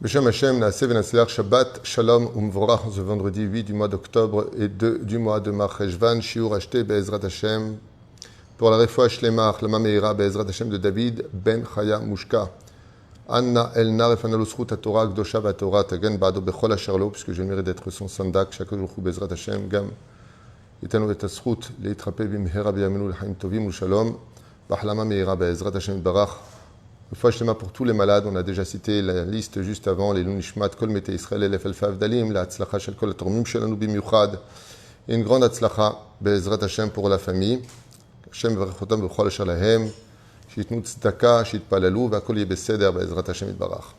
Beshem Hashem, Naaseh Venatzliach, Shabbat, Shalom, Umvorach, ce vendredi 8 du mois d'octobre et du mois de Marcheshvan, Shiur acheté Be'ezrat Hashem, pour la Refoua Shlema, Achlama Meira, Be'ezrat Hashem de David Ben Chaya Mushka. Anna El Nar Efana Zchut HaTorah, Kdosha VaTorah, Tagen Ba'ado Bechol Asher Lo, puisque j'ai le mérite d'être son sandak, chaque jour, Be'ezrat Hashem, Gam, Yitanu et Zchut, Leitrape Bimhera B'Yaminu L'Chaim Tovim L'Shalom, B'Achlama Meira, Be'ezrat Hashem Barach. Refoua Shlema pour tous les malades, on a déjà cité la liste juste avant, les Lunishmat, Kol Mete Israël, Elef Elfa Avdalim, la Hatzlacha Shel Kol HaTormim Shelanu Bimiuchad, et une grande Hatzlacha, Be'ezrat Hashem pour la famille. Hashem Varechotam B'Chol Asher Lahem, Shitnu Tzedaka, Shitpalalu, V'Akol Yeh Beseder, Be'ezrat Hashem Yitbarach.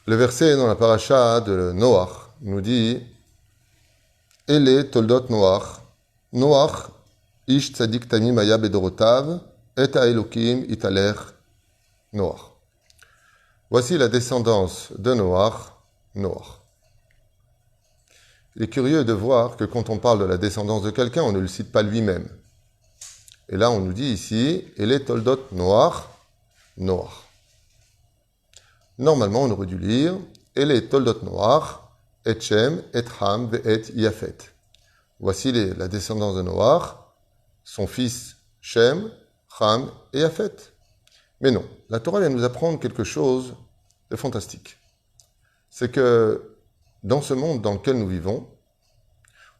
Le verset dans la paracha de Noach nous dit Ele Toldot Noach, Noach Ish tzadik tamim haya bedorotav, et ha'elokim italech Noach. Voici la descendance de Noach, Noach. Il est curieux de voir que quand on parle de la descendance de quelqu'un, on ne le cite pas lui-même. Et là, on nous dit ici, Ele toldot Noach, Noach. Normalement, on aurait dû lire, Ele toldot Noach, et Shem, et Ham, et Yafet. Voici la descendance de Noach, son fils Shem, Ham et Yafet. Mais non, la Torah vient nous apprendre quelque chose de fantastique. C'est que dans ce monde dans lequel nous vivons,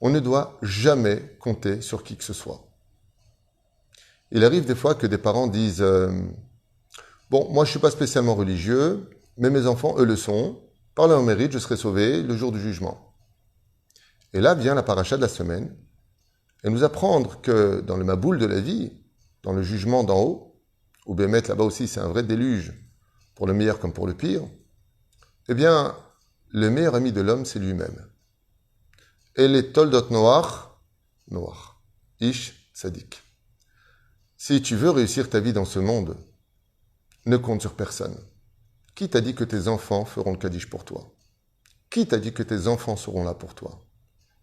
on ne doit jamais compter sur qui que ce soit. Il arrive des fois que des parents disent bon, moi je ne suis pas spécialement religieux, mais mes enfants, eux, le sont. Par leur mérite, je serai sauvé le jour du jugement. Et là vient la paracha de la semaine, et nous apprendre que dans le Maboul de la vie, dans le jugement d'en haut, ou Bémet là-bas aussi c'est un vrai déluge, pour le meilleur comme pour le pire, eh bien, le meilleur ami de l'homme, c'est lui-même. Et les Toldot Noach, Noach, Ish Tzadik. Si tu veux réussir ta vie dans ce monde, ne compte sur personne. Qui t'a dit que tes enfants feront le Kaddish pour toi? Qui t'a dit que tes enfants seront là pour toi?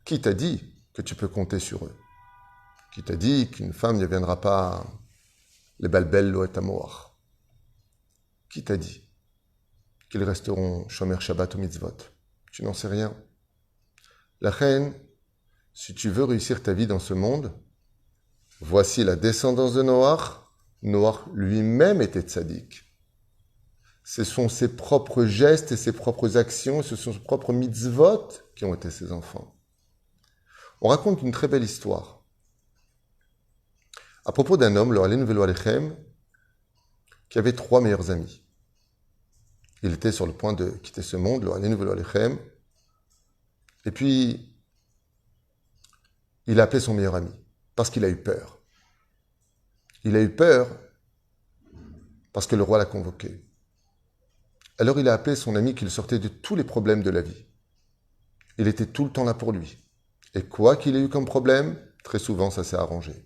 Qui t'a dit que tu peux compter sur eux? Qui t'a dit qu'une femme ne viendra pas les balbello et amour? Qui t'a dit qu'ils resteront shomer Shabbat ou mitzvot? Tu n'en sais rien. La reine, si tu veux réussir ta vie dans ce monde, voici la descendance de Noach. Noach lui-même était tzaddik. Ce sont ses propres gestes et ses propres actions, ce sont ses propres mitzvot qui ont été ses enfants. On raconte une très belle histoire à propos d'un homme, le Aleinu Velo Alechem, qui avait 3 meilleurs amis. Il était sur le point de quitter ce monde, le Aleinu Velo Alechem, et puis il a appelé son meilleur ami, parce qu'il a eu peur. Il a eu peur parce que le roi l'a convoqué. Alors il a appelé son ami qui le sortait de tous les problèmes de la vie. Il était tout le temps là pour lui. Et quoi qu'il ait eu comme problème, très souvent ça s'est arrangé.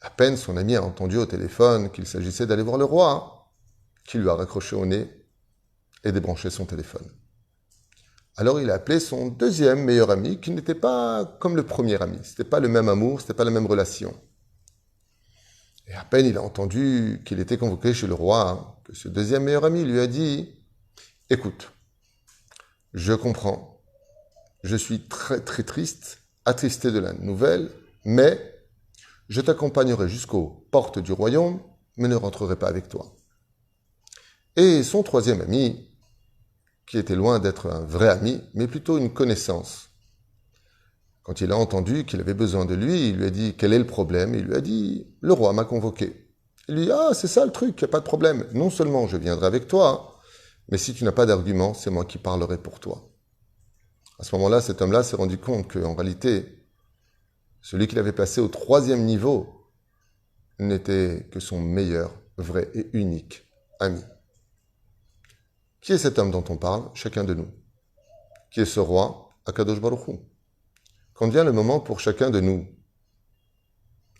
À peine son ami a entendu au téléphone qu'il s'agissait d'aller voir le roi, qui lui a raccroché au nez et débranché son téléphone. Alors il a appelé son deuxième meilleur ami, qui n'était pas comme le premier ami. C'était pas le même amour, c'était pas la même relation. Et à peine il a entendu qu'il était convoqué chez le roi, que ce deuxième meilleur ami lui a dit « Écoute, je comprends, je suis très très triste, attristé de la nouvelle, mais je t'accompagnerai jusqu'aux portes du royaume, mais ne rentrerai pas avec toi. » Et son troisième ami, qui était loin d'être un vrai ami, mais plutôt une connaissance, quand il a entendu qu'il avait besoin de lui, il lui a dit « Quel est le problème ?» Il lui a dit « Le roi m'a convoqué. » Il lui dit « Ah, c'est ça le truc, il n'y a pas de problème. Non seulement je viendrai avec toi, mais si tu n'as pas d'argument, c'est moi qui parlerai pour toi. » À ce moment-là, cet homme-là s'est rendu compte qu'en réalité, celui qu'il avait placé au 3e niveau n'était que son meilleur, vrai et unique ami. Qui est cet homme dont on parle? Chacun de nous. Qui est ce roi? Akadosh Baruch Hu. Quand vient le moment pour chacun de nous,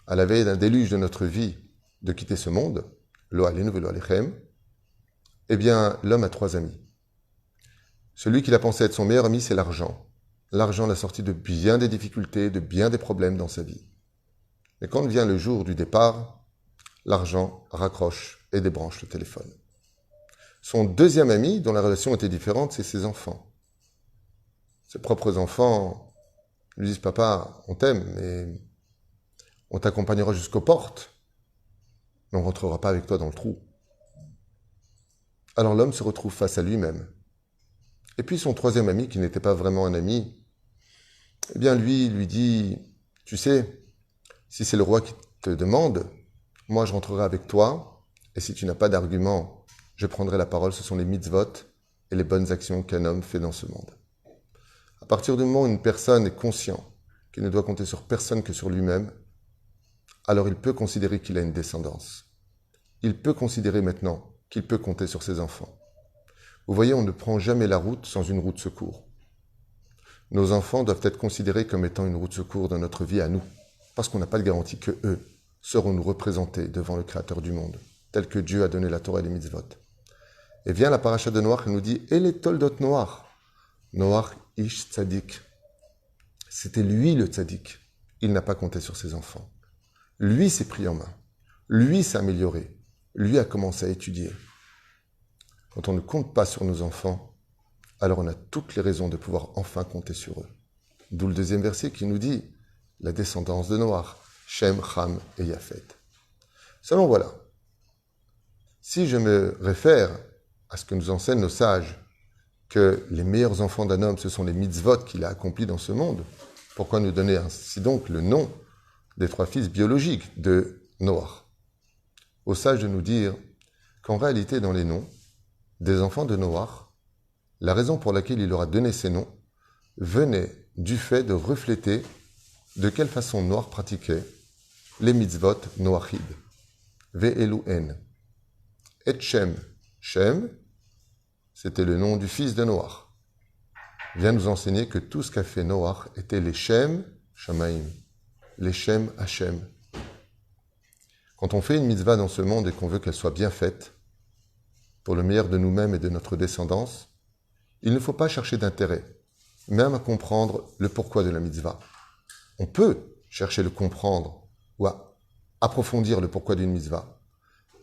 à la veille d'un déluge de notre vie, de quitter ce monde, Lo Aleinu Velo Alechem, eh bien, l'homme a 3 amis. Celui qu'il a pensé être son meilleur ami, c'est l'argent. L'argent l'a sorti de bien des difficultés, de bien des problèmes dans sa vie. Mais quand vient le jour du départ, l'argent, raccroche et débranche le téléphone. Son deuxième ami, dont la relation était différente, c'est ses enfants. Ses propres enfants lui disent « Papa, on t'aime, mais on t'accompagnera jusqu'aux portes, mais on ne rentrera pas avec toi dans le trou. » Alors l'homme se retrouve face à lui-même. Et puis son troisième ami, qui n'était pas vraiment un ami, eh bien lui dit « Tu sais, si c'est le roi qui te demande, moi je rentrerai avec toi, et si tu n'as pas d'argument, je prendrai la parole, ce sont les mitzvot et les bonnes actions qu'un homme fait dans ce monde. » À partir du moment où une personne est consciente qu'il ne doit compter sur personne que sur lui-même, alors il peut considérer qu'il a une descendance. Il peut considérer maintenant qu'il peut compter sur ses enfants. Vous voyez, on ne prend jamais la route sans une route secours. Nos enfants doivent être considérés comme étant une route secours dans notre vie à nous, parce qu'on n'a pas de garantie que eux sauront nous représenter devant le Créateur du monde, tel que Dieu a donné la Torah et les mitzvot. Et vient la paracha de Noach et nous dit « Et les toldot Noach » Noach ish tzadik. C'était lui le tzadik. Il n'a pas compté sur ses enfants. Lui s'est pris en main. Lui s'est amélioré. Lui a commencé à étudier. Quand on ne compte pas sur nos enfants, alors on a toutes les raisons de pouvoir enfin compter sur eux. D'où le deuxième verset qui nous dit la descendance de Noach, Shem, Ham et Yafet. Seulement voilà, si je me réfère à ce que nous enseignent nos sages, que les meilleurs enfants d'un homme, ce sont les mitzvot qu'il a accomplis dans ce monde, pourquoi nous donner ainsi donc le nom des trois fils biologiques de Noach? Aux sages de nous dire qu'en réalité, dans les noms des enfants de Noach, la raison pour laquelle il leur a donné ces noms venait du fait de refléter de quelle façon Noach pratiquait les mitzvot Noachid. Ve'elu en. Et Shem. Shem, c'était le nom du fils de Noach. Vient nous enseigner que tout ce qu'a fait Noach était les Shem Shamaim, les Shem Hashem. Quand on fait une mitzvah dans ce monde et qu'on veut qu'elle soit bien faite, pour le meilleur de nous-mêmes et de notre descendance, il ne faut pas chercher d'intérêt, même à comprendre le pourquoi de la mitzvah. On peut chercher le comprendre ou à approfondir le pourquoi d'une mitzvah,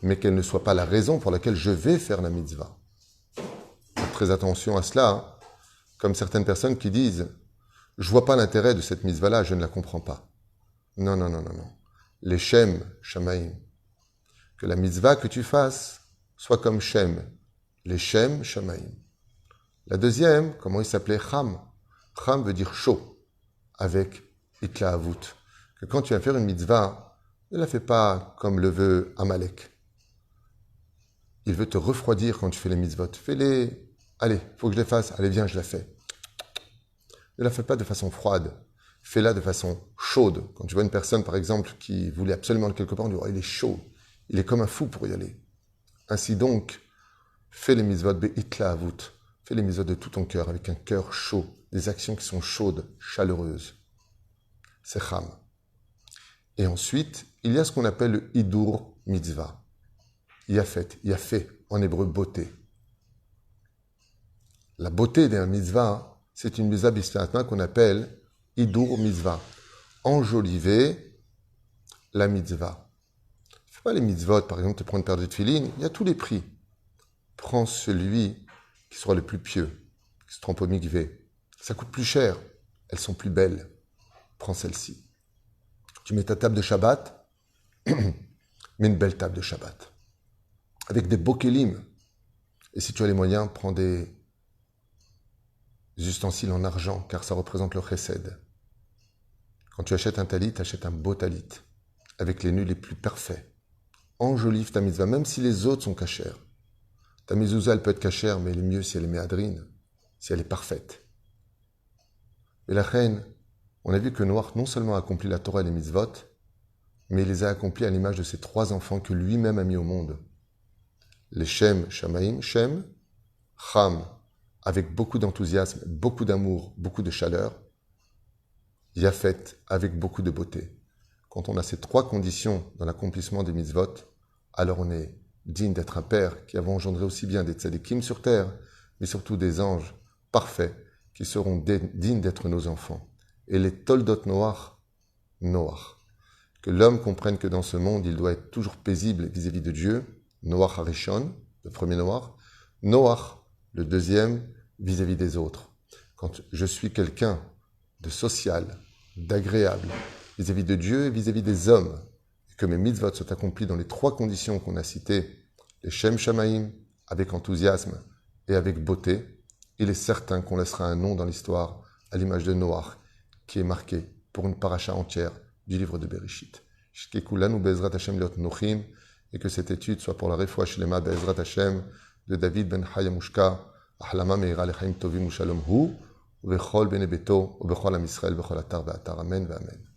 mais qu'elle ne soit pas la raison pour laquelle je vais faire la mitzvah. Faites très attention à cela, hein. Comme certaines personnes qui disent « Je ne vois pas l'intérêt de cette mitzvah-là, je ne la comprends pas. » Non. Les Shem, Shamaim. Que la mitzvah que tu fasses soit comme Shem, les Shem, Shamaim. La deuxième, comment il s'appelait? Cham. Cham veut dire chaud, avec Itlaavut. Que quand tu vas faire une mitzvah, ne la fais pas comme le veut Amalek. Il veut te refroidir quand tu fais les mitzvot. Fais-les. Allez, faut que je les fasse. Allez, viens, je la fais. Ne la fais pas de façon froide. Fais-la de façon chaude. Quand tu vois une personne, par exemple, qui voulait absolument aller quelque part, on dit « Oh, il est chaud. Il est comme un fou pour y aller. » Ainsi donc, fais les mitzvot be'itlaavut. Fais les mitzvot de tout ton cœur, avec un cœur chaud. Des actions qui sont chaudes, chaleureuses. C'est cham. Et ensuite, il y a ce qu'on appelle le hidur mitzvah. Yafet, en hébreu, beauté. La beauté d'un mitzvah, c'est une mitzvah bislatma qu'on appelle hidur mitzvah. Enjoliver la mitzvah. Fais pas les mitzvot, par exemple, te prendre une paire de tefilines, il y a tous les prix. Prends celui qui sera le plus pieux, qui se trompe au mikvé. Ça coûte plus cher, elles sont plus belles. Prends celle-ci. Tu mets ta table de Shabbat, mets une belle table de Shabbat. Avec des beaux kélim. Et si tu as les moyens, prends des ustensiles en argent, car ça représente le chesed. Quand tu achètes un talit, achète un beau talit, avec les nœuds les plus parfaits. Enjolive ta mitzvah, même si les autres sont cachères. Ta mezouza, elle peut être cachère, mais elle est mieux si elle est méadrine, si elle est parfaite. Et la reine, on a vu que Noach non seulement a accompli la Torah et les mitzvot, mais il les a accomplis à l'image de ses 3 enfants que lui-même a mis au monde. Les Shem, Shamaim, Shem, Cham, avec beaucoup d'enthousiasme, beaucoup d'amour, beaucoup de chaleur. Yafet, avec beaucoup de beauté. Quand on a ces 3 conditions dans l'accomplissement des mitzvot, alors on est digne d'être un père qui a engendré aussi bien des tzadikim sur terre, mais surtout des anges parfaits qui seront dignes d'être nos enfants. Et les toldot Noach, que l'homme comprenne que dans ce monde, il doit être toujours paisible vis-à-vis de Dieu, Noach Harishon, le premier Noach, Noach, le deuxième, vis-à-vis des autres. Quand je suis quelqu'un de social, d'agréable, vis-à-vis de Dieu et vis-à-vis des hommes, et que mes mitzvot soient accomplis dans les trois conditions qu'on a citées, les Shem Shamaim, avec enthousiasme et avec beauté, il est certain qu'on laissera un nom dans l'histoire à l'image de Noach, qui est marqué pour une paracha entière du livre de Bereshit. Shkekulanu Be'ezrat Hashem Leot Nochim, et que cette étude soit pour la refoua shlema Be'ezrat Hashem de David ben Hayamushka, Ahlama Meira Lechaim Tovim Ushalom Hu, Vechol Bene Beto, Vechol Am Yisrael, Vechol Atar Ve'atar. Amen, Amen.